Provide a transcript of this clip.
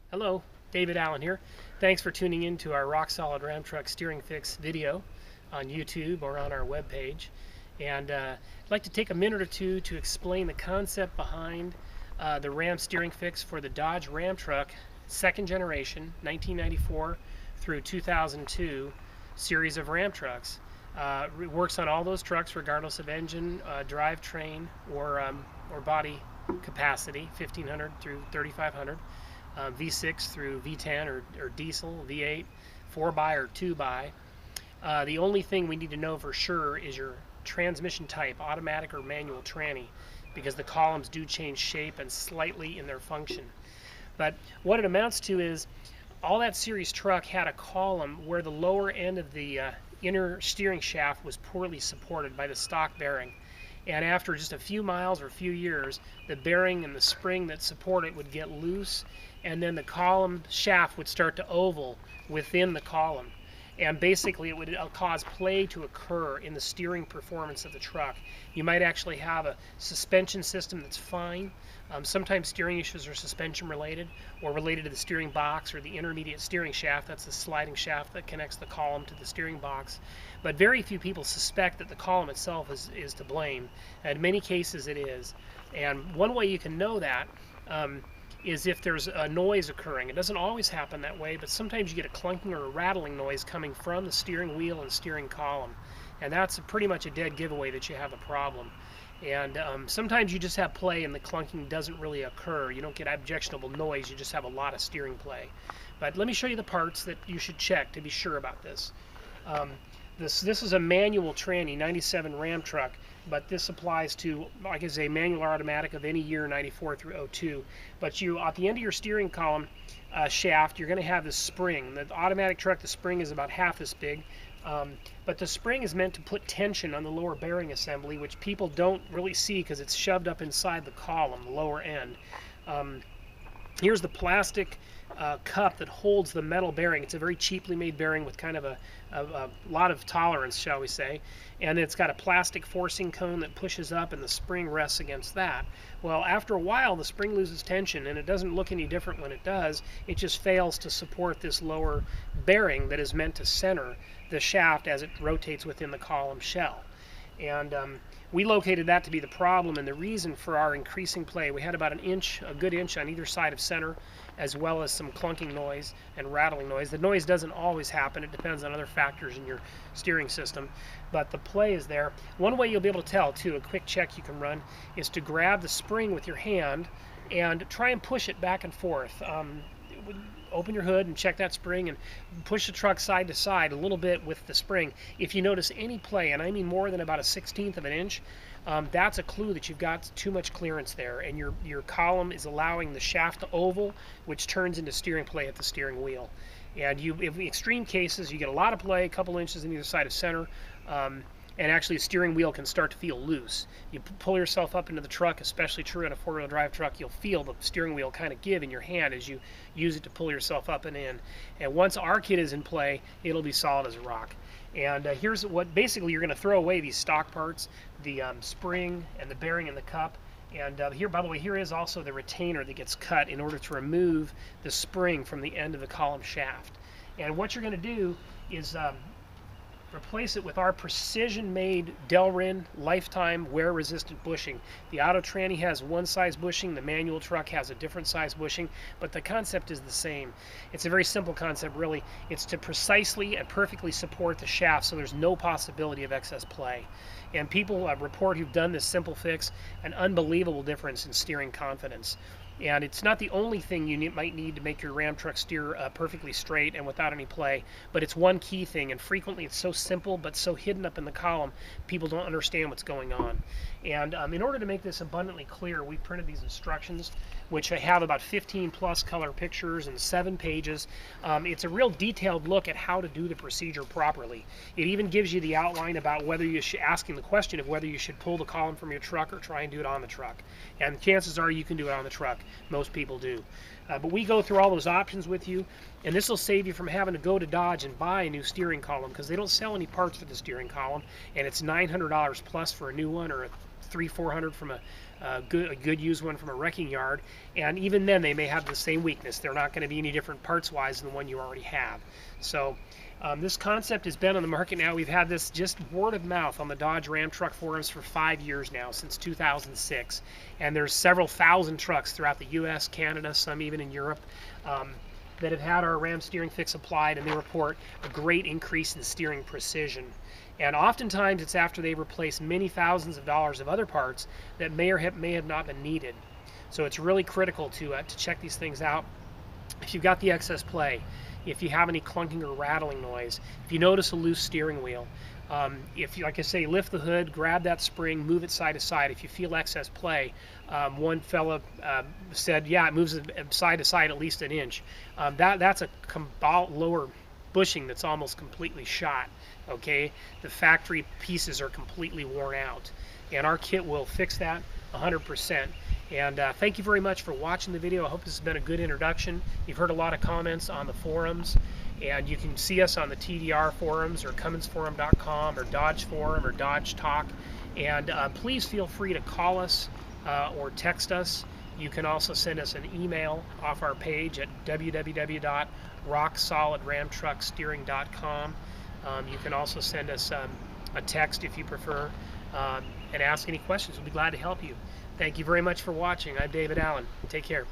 Hello, David Allen here. Thanks for tuning in to our Rock Solid Ram Truck Steering Fix video on YouTube or on our webpage. And I'd like to take a minute or two to explain the concept behind the Ram Steering Fix for the Dodge Ram Truck second generation 1994 through 2002 series of Ram trucks. It works on all those trucks regardless of engine, drivetrain, or body capacity, 1500 through 3500. V6 through V10 or diesel, V8, 4x or 2x. The only thing we need to know for sure is your transmission type, automatic or manual tranny, because the columns do change shape and slightly in their function. But what it amounts to is all that series truck had a column where the lower end of the inner steering shaft was poorly supported by the stock bearing. And after just a few miles or a few years, the bearing and the spring that support it would get loose, and then the column shaft would start to oval within the column. And basically it would cause play to occur in the steering performance of the truck. You might actually have a suspension system that's fine. Sometimes steering issues are suspension related or related to the steering box or the intermediate steering shaft. That's the sliding shaft that connects the column to the steering box. But very few people suspect that the column itself is to blame. In many cases it is. And one way you can know that is if there's a noise occurring. It doesn't always happen that way, but sometimes you get a clunking or a rattling noise coming from the steering wheel and steering column. And that's pretty much a dead giveaway that you have a problem. And sometimes you just have play and the clunking doesn't really occur. You don't get objectionable noise, you just have a lot of steering play. But let me show you the parts that you should check to be sure about this. This is a manual tranny, 97 Ram truck, but this applies to, like I say, manual or automatic of any year, 94 through 02. But you, at the end of your steering column shaft, you're going to have this spring. The automatic truck, the spring is about half this big, but the spring is meant to put tension on the lower bearing assembly, which people don't really see because it's shoved up inside the column, the lower end. Here's the plastic cup that holds the metal bearing. It's a very cheaply made bearing with kind of a lot of tolerance, shall we say. And it's got a plastic forcing cone that pushes up and the spring rests against that. Well, after a while the spring loses tension and it doesn't look any different when it does. It just fails to support this lower bearing that is meant to center the shaft as it rotates within the column shell. And we located that to be the problem and the reason for our increasing play. We had about an inch, a good inch on either side of center, as well as some clunking noise and rattling noise. The noise doesn't always happen. It depends on other factors in your steering system, but the play is there. One way you'll be able to tell, too, a quick check you can run, is to grab the spring with your hand and try and push it back and forth. Open your hood and check that spring and push the truck side to side a little bit with the spring. If you notice any play, and I mean more than about a 1/16 of an inch, that's a clue that you've got too much clearance there and your column is allowing the shaft to oval, which turns into steering play at the steering wheel. And in extreme cases, you get a lot of play, a couple inches on either side of center, and actually the steering wheel can start to feel loose. You pull yourself up into the truck, especially true in a four-wheel drive truck, you'll feel the steering wheel kind of give in your hand as you use it to pull yourself up and in. And once our kit is in play, it'll be solid as a rock. And here's what, basically you're going to throw away these stock parts, the spring and the bearing and the cup. And here, by the way, here is also the retainer that gets cut in order to remove the spring from the end of the column shaft. And what you're going to do is replace it with our precision-made Delrin lifetime wear-resistant bushing. The auto tranny has one size bushing, the manual truck has a different size bushing, but the concept is the same. It's a very simple concept, really. It's to precisely and perfectly support the shaft so there's no possibility of excess play. And people report who've done this simple fix an unbelievable difference in steering confidence. And it's not the only thing you might need to make your Ram truck steer perfectly straight and without any play, but it's one key thing, and frequently it's so simple but so hidden up in the column, people don't understand what's going on. And in order to make this abundantly clear, we printed these instructions, which have about 15 plus color pictures and 7 pages. It's a real detailed look at how to do the procedure properly. It even gives you the outline about whether you should, asking the question of whether you should pull the column from your truck or try and do it on the truck. And chances are you can do it on the truck. Most people do. But we go through all those options with you, and this will save you from having to go to Dodge and buy a new steering column because they don't sell any parts for the steering column, and it's $900 plus for a new one or 300-400 from a good used one from a wrecking yard, and even then they may have the same weakness. They're not going to be any different parts wise than the one you already have. So this concept has been on the market now. We've had this just word of mouth on the Dodge Ram Truck forums for 5 years now, since 2006, and there's several thousand trucks throughout the US, Canada, some even in Europe, that have had our Ram steering fix applied, and they report a great increase in steering precision. And oftentimes it's after they replace many thousands of dollars of other parts that may have not been needed. So it's really critical to check these things out. If you've got the excess play, if you have any clunking or rattling noise, if you notice a loose steering wheel, if you, like I say, lift the hood, grab that spring, move it side to side. If you feel excess play, one fella said, yeah, it moves side to side at least an inch. That's a lower bushing that's almost completely shot. Okay, the factory pieces are completely worn out, and our kit will fix that 100%. And thank you very much for watching the video. I hope this has been a good introduction. You've heard a lot of comments on the forums, and you can see us on the TDR forums or CumminsForum.com or Dodge Forum or Dodge Talk. And please feel free to call us or text us. You can also send us an email off our page at www.rocksolidramtrucksteering.com. You can also send us a text if you prefer, and ask any questions. We'll be glad to help you. Thank you very much for watching. I'm David Allen. Take care.